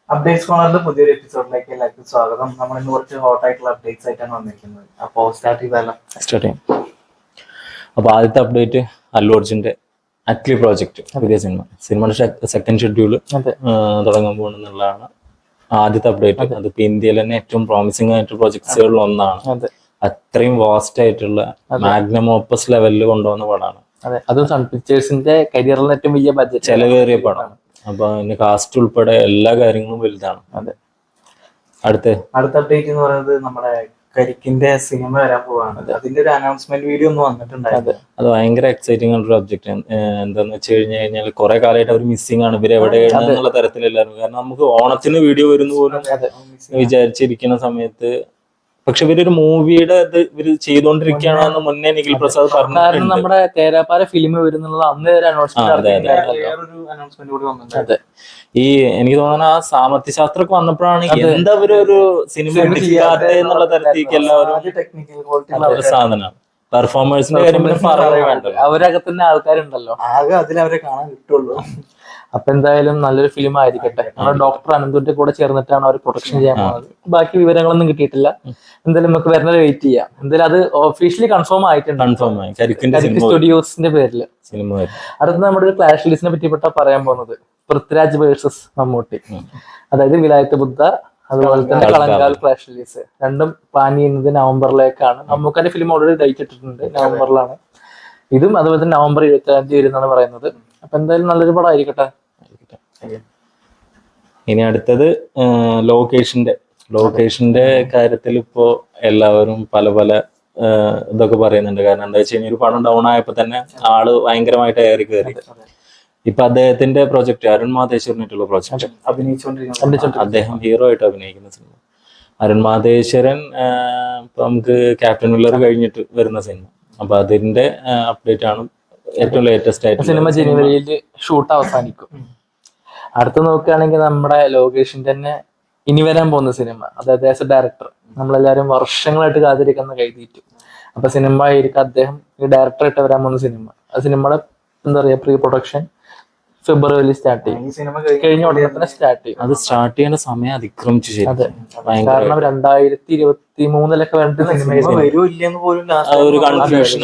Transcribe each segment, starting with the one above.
Updates കോർണറിന്റെ പുതിയൊരു എപ്പിസോഡിലേക്ക് എല്ലാവർക്കും സ്വാഗതം. നമ്മൾ ഇന്ന് കുറച്ച് ഹോട്ട് ആയിട്ടുള്ള അപ്ഡേറ്റ്സ് ആയിട്ടാണ് വന്നിരിക്കുന്നത്. അപ്പോൾ സ്റ്റാർട്ട് ചെയ്യാം. അപ്പൊ ആദ്യത്തെ അപ്ഡേറ്റ് അല്ലു അർജുന്റെ അറ്റ്ലി പ്രോജക്ട്, പുതിയ സിനിമയുടെ സെക്കൻഡ് ഷെഡ്യൂൾ തുടങ്ങാൻ പോകുന്നുള്ളതാണ് ആദ്യത്തെ അപ്ഡേറ്റ്. അതിപ്പോ ഇന്ത്യയിൽ തന്നെ ഏറ്റവും പ്രോമിസിംഗ് ആയിട്ടുള്ള പ്രോജക്ട്സുകളിൽ ഒന്നാണ്. അത്രയും വാസ്റ്റ് ആയിട്ടുള്ള മാഗ്നം ഓപ്പസ് ലെവലിൽ കൊണ്ടുവന്ന പടമാണ്. അതും സൺ പിക്ചേഴ്സിന്റെ കരിയറിൽ ഏറ്റവും വലിയ ബഡ്ജറ്റ് ചെലവേറിയ പടമാണ്. അപ്പൊ അതിന്റെ കാസ്റ്റ് ഉൾപ്പെടെ എല്ലാ കാര്യങ്ങളും വലുതാണ്. അടുത്ത അപ്ഡേറ്റ് എന്ന് പറയുന്നത് നമ്മുടെ കരിക്കിന്റെ സിനിമ വരാൻ പോവാണ്. അതിന്റെ ഒരു അനൗൺസ്മെന്റ് വീഡിയോ ഒന്ന് വന്നിട്ടുണ്ടായിരുന്നു. അത് ഭയങ്കര എക്സൈറ്റിംഗ് ആയിട്ടുള്ള ഒബ്ജക്റ്റ്. എന്താന്ന് വെച്ച് കഴിഞ്ഞാൽ കുറെ കാലമായിട്ട് അവർ മിസ്സിംഗ് ആണ്, ഇവർ എവിടെയാണ് എന്നുള്ള തരത്തിലെല്ലാവരും. കാരണം നമുക്ക് ഓണത്തിന് വീഡിയോ വരുന്ന പോലും വിചാരിച്ചിരിക്കുന്ന സമയത്ത്, പക്ഷെ ഇവരൊരു മൂവിയുടെ ഇത് ഇവര് ചെയ്തോണ്ടിരിക്കുകയാണെന്ന് മുന്നേ നിഖിൽ പ്രസാദ് പറഞ്ഞു. കാരണം നമ്മുടെ തേരാപ്പാര ഫിലിം വരുന്നുള്ളത് അന്ന് അതെ. ഈ എനിക്ക് തോന്നുന്ന ആ സാമ്പത്തിക ശാസ്ത്രമൊക്കെ വന്നപ്പോഴാണ് എന്താ ഒരു സിനിമ എന്നുള്ള തരത്തിലേക്ക് എല്ലാവരും സാധനമാണ്. പെർഫോമേഴ്സിന്റെ കാര്യം അവരകത്തന്നെ ആൾക്കാരുണ്ടല്ലോ, ആകെ അതിലവരെ കാണാൻ കിട്ടുള്ളൂ. അപ്പൊ എന്തായാലും നല്ലൊരു ഫിലിം ആയിരിക്കട്ടെ. നമ്മുടെ ഡോക്ടർ അനന്തുവിന്റെ കൂടെ ചേർന്നിട്ടാണ് അവർ പ്രൊഡക്ഷൻ ചെയ്യാൻ പോകുന്നത്. ബാക്കി വിവരങ്ങളൊന്നും കിട്ടിയിട്ടില്ല. എന്തായാലും നമുക്ക് വരുന്നത് വെയിറ്റ് ചെയ്യാം. എന്തായാലും അത് ഒഫീഷ്യലി കൺഫേം ആയിട്ടുണ്ട് സ്റ്റുഡിയോസിന്റെ പേരിൽ. അടുത്ത നമ്മുടെ ഒരു ക്ലാഷ് ലിസ്റ്റിനെ പറ്റിപ്പെട്ട പറയാൻ പോകുന്നത് പൃഥ്വിരാജ് വേഴ്സസ് മമ്മൂട്ടി. അതായത് വിലായത്ത് ബുദ്ധ, അതുപോലെ തന്നെ കളങ്കാൽ ക്ലാഷ് റിലീസ് രണ്ടും പ്ലാൻ ചെയ്യുന്നത് നവംബറിലേക്കാണ്. മമ്മൂക്കാന്റെ ഫിലിം ഓൾറെഡി ഡേറ്റ് ഇട്ടിട്ടുണ്ട്, നവംബറിലാണ്. ഇതും അതുപോലെ തന്നെ നവംബർ 27 തീയതി വരുന്നാണ് പറയുന്നത്. അപ്പൊ എന്തായാലും നല്ലൊരു പടം ആയിരിക്കട്ടെ. ഇനി അടുത്തത് ലൊക്കേഷന്റെ കാര്യത്തിൽ ഇപ്പോ എല്ലാവരും പല ഇതൊക്കെ പറയുന്നുണ്ട്. കാരണം എന്താ വെച്ച് കഴിഞ്ഞാൽ ഒരു പടം ഡൗൺ ആയപ്പോ തന്നെ ആള് ഭയങ്കരമായിട്ട് ഏറി കയറി. ഇപ്പൊ അദ്ദേഹത്തിന്റെ പ്രോജക്ട് അരുൺ മാതേശ്വരനായിട്ടുള്ള പ്രോജക്ട് അദ്ദേഹം ഹീറോ ആയിട്ട് അഭിനയിക്കുന്ന സിനിമ അരുൺ മാതേശ്വരൻ. ഇപ്പൊ നമുക്ക് ക്യാപ്റ്റൻ മില്ലർ കഴിഞ്ഞിട്ട് വരുന്ന സിനിമ. അപ്പൊ അതിന്റെ അപ്ഡേറ്റ് ആണ് ഏറ്റവും ലേറ്റസ്റ്റ് ആയിട്ട്. സിനിമ ജനുവരിയിൽ ഷൂട്ട് അവസാനിക്കും. അടുത്ത് നോക്കുകയാണെങ്കിൽ നമ്മുടെ ലോകേഷിന്റെ തന്നെ ഇനി വരാൻ പോകുന്ന സിനിമ, അതായത് ആസ് എ ഡയറക്ടർ നമ്മളെല്ലാരും വർഷങ്ങളായിട്ട് കാത്തിരിക്കുന്ന കൈതീറ്റു. അപ്പൊ സിനിമ ആയിരിക്കും അദ്ദേഹം ഈ ഡയറക്ടറായിട്ട് വരാൻ പോകുന്ന സിനിമ. ആ സിനിമയുടെ എന്താ പറയാ പ്രീ പ്രൊഡക്ഷൻ ഫെബ്രുവരിയിൽ സ്റ്റാർട്ട് ചെയ്യും. കഴിഞ്ഞ ഉടനെ തന്നെ സ്റ്റാർട്ട് ചെയ്യും. അത് സ്റ്റാർട്ട് ചെയ്യുന്ന സമയം അതിക്രമിച്ചു. കാരണം 2023 വേണ്ട സിനിമ ഒരു കൺഫ്യൂഷൻ.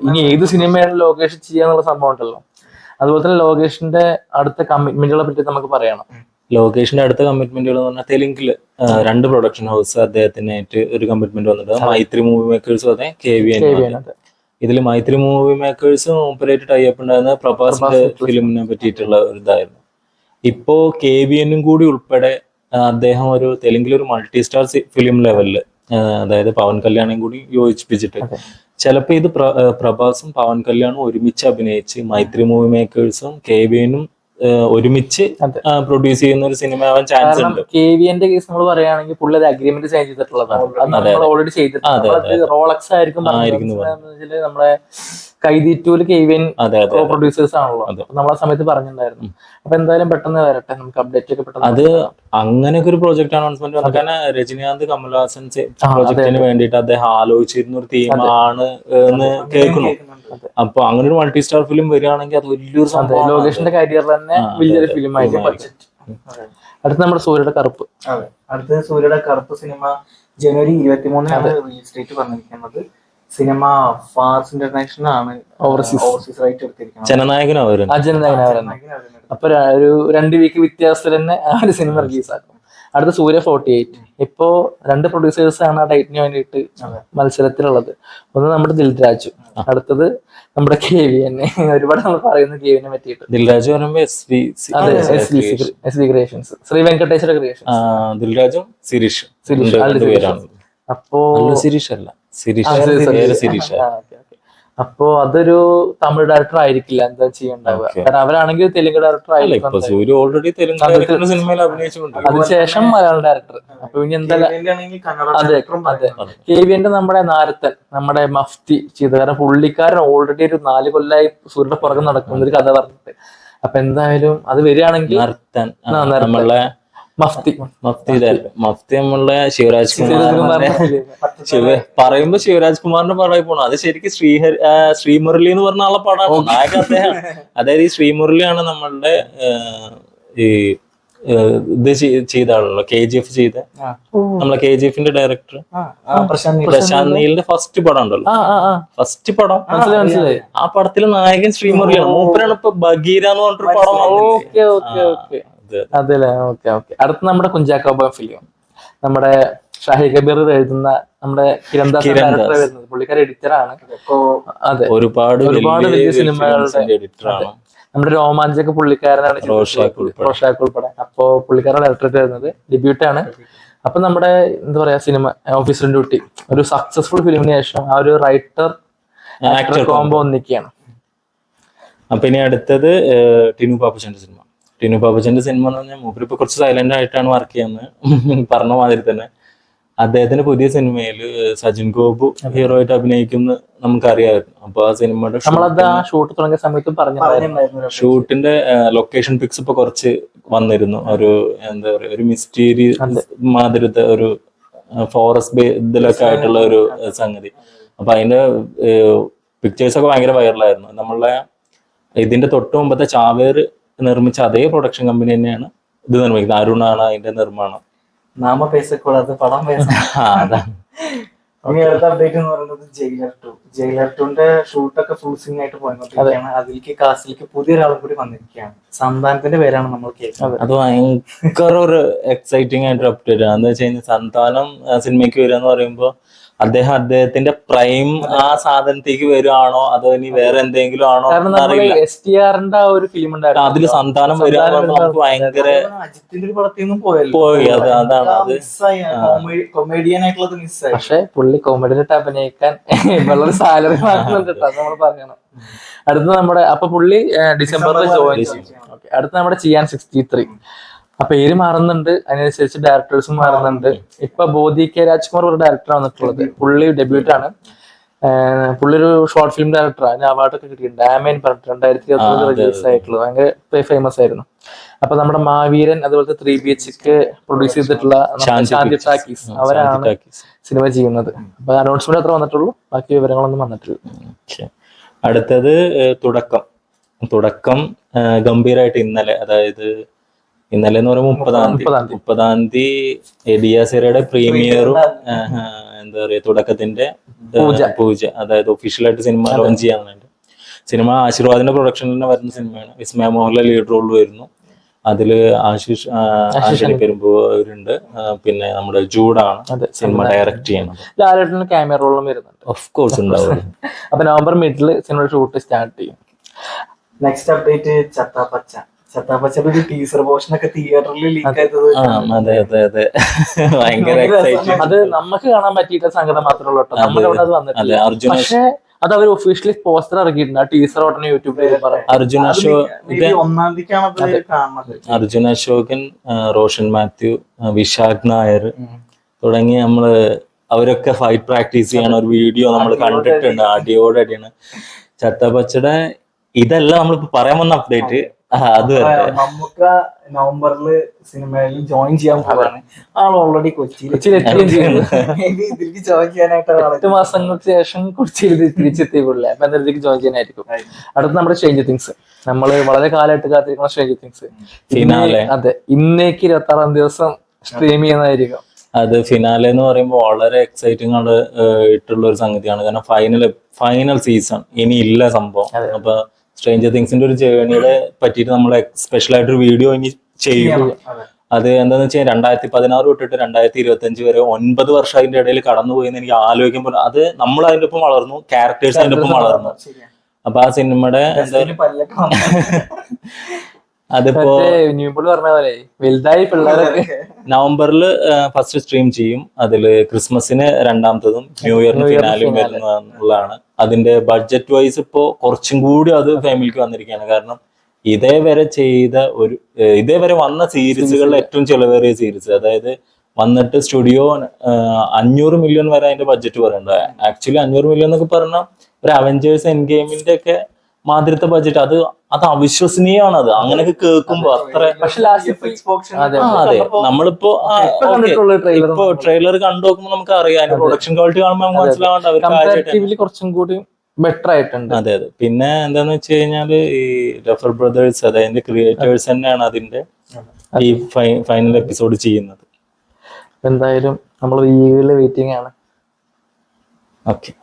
ഇനി ഏത് സിനിമയാണ് ലോകേഷ് ചെയ്യാന്നുള്ള സംഭവം ഉണ്ടല്ലോ. അതുപോലെ തന്നെ ലോകേഷിന്റെ അടുത്ത കമ്മിറ്റ്മെന്റുകളെ പറ്റി നമുക്ക് പറയണം. ലോകേഷിന്റെ അടുത്ത കമ്മിറ്റ്മെന്റുകൾ എന്ന് പറഞ്ഞാൽ തെലുങ്കില് 2 പ്രൊഡക്ഷൻ ഹൗസ് അദ്ദേഹത്തിനായിട്ട് ഒരു കമ്മിറ്റ്മെന്റ് വന്നിട്ട് മൈത്രി മൂവി മേക്കേഴ്സും അതെ KVN. ഇതിൽ മൈത്രി മൂവി മേക്കേഴ്സും ഓപ്പറേറ്റ് ടൈപ്പ് ഉണ്ടായിരുന്ന പ്രഭാസിന്റെ ഫിലിമിനെ പറ്റിയിട്ടുള്ള ഒരു ഇതായിരുന്നു. ഇപ്പോ KVN കൂടി ഉൾപ്പെടെ അദ്ദേഹം ഒരു തെലുങ്കിലൊരു മൾട്ടി സ്റ്റാർ ഫിലിം ലെവലില്, അതായത് പവൻ കല്യാണും കൂടി യോജിപ്പിച്ചിട്ട് ചിലപ്പോ ഇത് പ്രഭാസും പവൻ കല്യാണും ഒരുമിച്ച് അഭിനയിച്ച് മൈത്രി മൂവി മേക്കേഴ്സും KVN ഒരുമിച്ച് പ്രൊഡ്യൂസ് ചെയ്യുന്ന ഒരു സിനിമ ആവാൻ ചാൻസ് ഉണ്ട്. KVN കേസ് നമ്മൾ പറയുകയാണെങ്കിൽ പുള്ളി ഒരു അഗ്രിമെന്റ് സൈൻ ചെയ്തിട്ടുള്ളതാണ്, ഓൾറെഡി ചെയ്തിട്ടുണ്ട്. റോളക്സ് ആയിരിക്കും നമ്മുടെ കൈതീറ്റൂല് KVN പ്രൊഡ്യൂസേഴ്സ് ആണല്ലോ, നമ്മളെ സമയത്ത് പറഞ്ഞിട്ടുണ്ടായിരുന്നു. അപ്പൊ എന്തായാലും പെട്ടെന്ന് വരട്ടെ, നമുക്ക് അപ്ഡേറ്റ് ഒക്കെ പെട്ടെന്ന്. അത് അങ്ങനെയൊക്കെ ഒരു പ്രോജക്റ്റ് അനൗൺസ്മെന്റ് വന്നത്. കാരണം രജനീകാന്ത് കമൽഹാസൻ പ്രോജക്റ്റിന് വേണ്ടിയിട്ട് അദ്ദേഹം ആലോചിച്ചിരുന്ന ഒരു തീമാണ് എന്ന് കേൾക്കുന്നു. അപ്പൊ അങ്ങനെ ഒരു മൾട്ടി സ്റ്റാർ ഫിലിം വരികയാണെങ്കിൽ അത് വലിയൊരു സംഭവം. ലോകേഷിന്റെ കരിയറിൽ തന്നെ വലിയൊരു ഫിലിം ആയിരിക്കും. അടുത്ത നമ്മുടെ സൂര്യയുടെ കറുപ്പ്. അടുത്ത സൂര്യയുടെ കറുപ്പ് സിനിമ ജനുവരി 23 റിലീസ് ഡേറ്റ് പറഞ്ഞിരിക്കുന്നത്. സിനിമ ഫാർസ് ഇന്റർനാഷണൽ ആണ് ഓവർസീസ് റൈറ്റ് എടുത്തിരിക്കുന്നത്. ജനനായകനാണ്. അപ്പൊ ഒരു 2 വീക്ക് വ്യത്യാസത്തിൽ തന്നെ ആ ഒരു സിനിമ റിലീസാക്കും. അടുത്ത സൂര്യ 48. ഇപ്പോ 2 പ്രൊഡ്യൂസേഴ്സ് ആണ് ആ ഡേറ്റിന് വേണ്ടിയിട്ട് മത്സരത്തിലുള്ളത്. ഒന്ന് നമ്മുടെ ദിൽരാജു, അടുത്തത് നമ്മുടെ KVN. ഒരുപാട് നമ്മൾ പറയുന്നു KVN പറ്റിയിട്ട്. ദിൽരാജു പറയുമ്പോ SV creations, Sri Venkateswara creations. ദിൽരാജും സിരീഷ്. അപ്പോ സിരീഷ് അല്ല, അപ്പോ അതൊരു തമിഴ് ഡയറക്ടർ ആയിരിക്കില്ല എന്താ ചെയ്യണ്ടാവുക. കാരണം അവരാണെങ്കിൽ തെലുങ്ക് ഡയറക്ടർ ആയിരിക്കും. അതിനുശേഷം മലയാളം ഡയറക്ടർ. അപ്പൊ ഇനി എന്തായാലും അതെ KVN നമ്മുടെ നാരത്തൻ, നമ്മുടെ മഫ്തി ചെയ്ത. കാരണം പുള്ളിക്കാരൻ ഓൾറെഡി ഒരു 4 കൊല്ലമായി സൂര്യയുടെ പുറകെ നടക്കുന്ന ഒരു കഥ പറഞ്ഞിട്ട്. അപ്പൊ എന്തായാലും അത് വരികയാണെങ്കിൽ മഫ്തി നമ്മളുടെ ശിവരാജ് കുമാർ പറയുമ്പോ ശിവരാജ് കുമാറിന്റെ പടമായി പോണം. അത് ശരിക്കും ശ്രീമുരളി എന്ന് പറഞ്ഞ ആളെ പടമാണ്, നായക അദ്ദേഹം. അതായത് ഈ ശ്രീമുരളിയാണ് നമ്മളുടെ ഈ ഇത് ചെയ്ത ആളല്ലോ KGF ചെയ്ത നമ്മളെ KGF-ന്റെ ഡയറക്ടർ പ്രശാന്ത് നീലിന്റെ ഫസ്റ്റ് പടം ഉണ്ടല്ലോ, ഫസ്റ്റ് പടം മനസ്സിലായി. ആ പടത്തിലെ നായകൻ ശ്രീമുരളിയാണ്. മൂപ്പരാണ് ഇപ്പൊ ബഗീര എന്ന് പറഞ്ഞിട്ടൊരു പടം അതെല്ലേ. Okay okay. അടുത്ത നമ്മുടെ കുഞ്ചാക്കോ ഫിലിം, നമ്മുടെ ഷാഹി കബീർ എഴുതുന്ന നമ്മുടെ കിരൺദാസ് ഡയറക്ടർ വരുന്നത്, പുള്ളിക്കാരൻ എഡിറ്ററാണ്. അതെ, ഒരുപാട് വലിയ സിനിമകളുടെ എഡിറ്ററാണ്. നമ്മുടെ രോമാഞ്ചൊക്കെ പുള്ളിക്കാരനാണ്, റോഷാക്ക് ഉൾപ്പെടെ. അപ്പോ പുള്ളിക്കാരൻ ഡയറക്ടർ വരുന്നത് ഡെബ്യൂട്ടാണ്. അപ്പൊ നമ്മുടെ എന്താ പറയാ സിനിമ ഓഫീസർ ഡ്യൂട്ടി ഒരു സക്സസ്ഫുൾ ഫിലിമിന് ശേഷം ആ ഒരു റൈറ്റർ ആക്ടർ കോംബോ ഒന്നിക്കുകയാണ്. അപ്പൊ ഇനി അടുത്തത് ടിനു പാപ്പച്ചന്റെ സിനിമ. ടിനു പാപ്പച്ചന്റെ സിനിമ എന്ന് പറഞ്ഞാൽ മൂപ്പര് ഇപ്പൊ കുറച്ച് സൈലന്റ് ആയിട്ടാണ് വർക്ക് ചെയ്യുന്നത്. പറഞ്ഞ മാതിരി തന്നെ അദ്ദേഹത്തിന്റെ പുതിയ സിനിമയിൽ സജിൻ ഗോപു ഹീറോ ആയിട്ട് അഭിനയിക്കുന്ന നമുക്കറിയാമായിരുന്നു. അപ്പൊ ആ സിനിമയുടെ ഷൂട്ട് തുടങ്ങിയ സമയത്ത് പറഞ്ഞു ഷൂട്ടിന്റെ ലൊക്കേഷൻ പിക്സ് ഇപ്പൊ കുറച്ച് വന്നിരുന്നു. ഒരു എന്താ പറയാ ഒരു മിസ്റ്റീരിയസ് മാതിരത്തെ ഒരു ഫോറസ്റ്റ് ഇതിലൊക്കെ ആയിട്ടുള്ള ഒരു സംഗതി. അപ്പൊ അതിന്റെ പിക്ചേഴ്സ് ഒക്കെ ഭയങ്കര വൈറലായിരുന്നു. നമ്മളെ ഇതിന്റെ തൊട്ട് മുമ്പത്തെ ചാവേർ നിർമ്മിച്ച അതേ പ്രൊഡക്ഷൻ കമ്പനി തന്നെയാണ് ഇത് നിർമ്മിക്കുന്നത്. അരുണാണ് അതിന്റെ നിർമ്മാണം. നാമ പൈസ കൂടാതെ പടം പൈസ. ഇനി അടുത്ത അപ്ഡേറ്റ് എന്ന് പറയുന്നത് ജയിലർ 2ന്റെ ഷൂട്ടൊക്കെ ഫുൾ സിംഗ് ആയിട്ട് പോയിക്കൊണ്ടിരിക്കുകയാണ്. അതിലേക്ക് കാസ്റ്റിലേക്ക് പുതിയൊരാളും കൂടി വന്നിരിക്കുകയാണ്. സന്താനത്തിന്റെ പേരാണ് നമ്മൾ കേൾക്കുന്നത്. അത് ഭയങ്കര ഒരു എക്സൈറ്റിംഗ് ആയിട്ട് അപ്ഡേറ്റ് ആണ്. എന്താ വെച്ച് കഴിഞ്ഞാൽ സന്താനം സിനിമയ്ക്ക് വരിക എന്ന് പറയുമ്പോ അദ്ദേഹത്തിന്റെ പ്രൈം ആ സാധനത്തേക്ക് വരുവാണോ അതോ ഇനി വേറെ എന്തെങ്കിലും ആണോ അറിയില്ല. STRന്റെ ആ ഒരു ഫിലിം ഉണ്ടായിരുന്നു, അതില് സന്താനം വരിക നമുക്ക് ഭയങ്കര അജിത്തിന്റെ ഒരു പടത്തിൽ നിന്നും പോയി. അതാണ് അത് കൊമേഡിയൻ ആയിട്ടുള്ളത് മിസ്സായി. പക്ഷെ പുള്ളി കോമഡിയിലിട്ട് അഭിനയിക്കാൻ വളരെ സാലറി വാങ്ങുന്നുണ്ട് നമ്മൾ പറയണം. അടുത്ത നമ്മുടെ അപ്പൊ പുള്ളി ഡിസംബറിൽ ജോയിൻ ചെയ്യും. അടുത്ത നമ്മുടെ ചെയ്യാൻ 63. ആ പേര് മാറുന്നുണ്ട്, അതിനനുസരിച്ച് ഡയറക്ടേഴ്സും മാറുന്നുണ്ട്. ഇപ്പൊ ബോധി കെ രാജ്കുമാർ ഒരു ഡയറക്ടർ വന്നിട്ടുള്ളത്. പുള്ളി ഡെബ്യൂട്ടാണ്. പുള്ളി ഒരു ഷോർട്ട് ഫിലിം ഡയറക്ടർ. അതിന് അവാർഡൊക്കെ കിട്ടിയിട്ടുണ്ട്. ഡാമേൻ പറഞ്ഞിട്ട് 2021 റിലീസ് ആയിട്ടുള്ളത്, ഭയങ്കര ഫേമസ് ആയിരുന്നു. അപ്പൊ നമ്മുടെ മാവീരൻ അതുപോലത്തെ 3 BHK പ്രൊഡ്യൂസ് ചെയ്തിട്ടുള്ള ശാന്തി ടാക്കീസ് അവരാണ് സിനിമ ചെയ്യുന്നത്. അപ്പൊ അനൗൺസ്മെന്റ് അത്ര വന്നിട്ടുള്ളൂ, ബാക്കി വിവരങ്ങളൊന്നും വന്നിട്ടില്ല. അടുത്തത് തുടക്കം ഗംഭീരമായിട്ട് ഇന്നലെ, അതായത് ഇന്നലെ എന്ന് പറയുമ്പോൾ 30-ാം തീയതി ഡിയാസിറയുടെ പ്രീമിയറും എന്താ പറയാ തുടക്കത്തിന്റെ പൂജ, അതായത് ഒഫീഷ്യലായിട്ട് സിനിമ ലോഞ്ച് ചെയ്യാനുണ്ട്. സിനിമ ആശീർവാദിന്റെ പ്രൊഡക്ഷനിൽ തന്നെ വരുന്ന സിനിമയാണ്. വിസ്മയ മോഹൻലാൽ ലീഡ് റോളിൽ വരുന്നു. അതില് ആശിഷ് പെരുമ്പൂരുണ്ട്. പിന്നെ നമ്മുടെ ജൂഡാണ് സിനിമ ഡയറക്ട് ചെയ്യണം. ലാലേട്ടന് ക്യാമറ റോളും വരുന്നുണ്ട്, ഓഫ് കോഴ്സ് ഉണ്ടാവും. അപ്പൊ November middle cinema shoot start ചെയ്യും. നെക്സ്റ്റ് അപ്ഡേറ്റ് ചത്താപ്പച്ചയുടെ ഒരു ടീസർ പോർഷൻ ഒക്കെ തിയേറ്ററിൽ ലീക്ക് ആയത്. അതെ ഭയങ്കര എക്സൈറ്റിംഗ്. അത് നമുക്ക് കാണാൻ പറ്റിയിട്ട് സങ്കടം മാത്രമേ ഉള്ളൂ കേട്ടോ. നമ്മുടെ അവിടെ അത് വന്നിട്ടില്ല. പക്ഷേ അത് അവർ ഒഫീഷ്യലി പോസ്റ്റർ ഇറക്കിയിട്ടുണ്ട്. ആ ടീസർ ഉടനെ യൂട്യൂബിൽ പറയാം. അർജുൻ അശോകൻ, റോഷൻ മാത്യു, വിശാഖ് നായർ തുടങ്ങി അവരൊക്കെ ഫൈറ്റ് പ്രാക്ടീസ് ചെയ്യണ ഒരു വീഡിയോ നമ്മൾ കണ്ടിട്ടുണ്ട്. അടിയോടടിയാണ് ചത്താപ്പച്ചയുടെ. ഇതല്ല നമ്മളിപ്പോ പറയാൻ വന്ന അപ്ഡേറ്റ്. അത് നമുക്ക് നവംബറില് സിനിമയിൽ ജോയിൻ ചെയ്യാൻ പോവാണ്. ആൾ ഓൾറെഡി കൊച്ചിയിലെത്തി. ഇതിലേക്ക് ജോയിൻ ചെയ്യാനായിട്ട് 8 മാസങ്ങൾക്ക് ശേഷം കൊച്ചിയിൽ തിരിച്ചെത്തിയപ്പോഴേ അപ്പൊ ഇതിലേക്ക് ജോയിൻ ചെയ്യാനായിരിക്കും. അടുത്ത നമ്മുടെ സ്ട്രേഞ്ചർ തിങ്സ്, നമ്മള് വളരെ കാലമായിട്ട് കാത്തിരിക്കുന്ന സ്ട്രേഞ്ചർ തിങ്സ്. അതെ, ഇന്നേക്ക് 26-ാം ദിവസം സ്ട്രീം ചെയ്യുന്നതായിരിക്കും. അത് ഫിനാലെ എന്ന് പറയുമ്പോൾ വളരെ എക്സൈറ്റിംഗ് ആയിട്ടുള്ള ഒരു സംഗതിയാണ്. കാരണം ഫൈനൽ സീസൺ ഇനി ഇല്ല സംഭവം. അപ്പൊ സ്ട്രേഞ്ചർ തിങ്സിന്റെ ഒരു ജേർണിയുടെ പറ്റിയിട്ട് നമ്മൾ സ്പെഷ്യൽ ആയിട്ടൊരു വീഡിയോ ഇനി ചെയ്യും. അത് എന്താന്ന് വെച്ചാൽ 2016 തൊട്ടിട്ട് 2025 വരെ 9 വർഷം അതിന്റെ ഇടയിൽ കടന്നുപോയി എനിക്ക് ആലോചിക്കുമ്പോൾ അത് നമ്മൾ അതിന്റെ ഒപ്പം വളർന്നു, ക്യാരക്ടേഴ്സ് അതിന്റെ ഒപ്പം വളർന്നു. അപ്പൊ ആ സിനിമയുടെ അതിപ്പോ നവംബറിൽ ഫസ്റ്റ് സ്ട്രീം ചെയ്യും. അതില് ക്രിസ്മസിന് 2ാമത്തതും ന്യൂ ഇയറിന് ഫിനാലും വരുന്നതാണ്. അതിന്റെ ബഡ്ജറ്റ് വൈസ് ഇപ്പോ കുറച്ചും കൂടി അത് ഫാമിലിക്ക് വന്നിരിക്കുകയാണ്. കാരണം ഇതേവരെ വന്ന സീരീസുകളിൽ ഏറ്റവും ചിലവേറിയ സീരീസ്. അതായത് വന്നിട്ട് സ്റ്റുഡിയോ 500 മില്യൺ വരെ അതിന്റെ ബഡ്ജറ്റ് പറയുന്നത്. ആക്ച്വലി 500 മില്യൺ എന്നൊക്കെ പറഞ്ഞാൽ ഒരു അവഞ്ചേഴ്സ് എൻഡ് ഗെയിമിന്റെ ഒക്കെ മാതിരത്തെ ബഡ്ജറ്റ്. അത് അവിശ്വസനീയമാണ്. അത് അങ്ങനെയൊക്കെ കേൾക്കുമ്പോ അത്ര. അതെ, നമ്മളിപ്പോ ഇപ്പൊ ട്രെയിലർ കണ്ടു നോക്കുമ്പോ നമുക്ക് അറിയാം. പ്രൊഡക്ഷൻ ക്വാളിറ്റി കാണുമ്പോൾ നമുക്ക് മനസ്സിലാവേണ്ട അവർ കുറച്ചും കൂടി ബെറ്റർ ആയിട്ടുണ്ട്. അതെ. പിന്നെ എന്താന്ന് വെച്ച് കഴിഞ്ഞാല് ഈ ലഫർ ബ്രദേഴ്സ്, അതായത് ക്രിയേറ്റേഴ്സ് തന്നെയാണ് അതിന്റെ ഈ ഫൈനൽ എപ്പിസോഡ് ചെയ്യുന്നത്. എന്തായാലും നമ്മൾ ഈഗിളിൽ വെയിറ്റിംഗ് ആണ്. ഓക്കെ.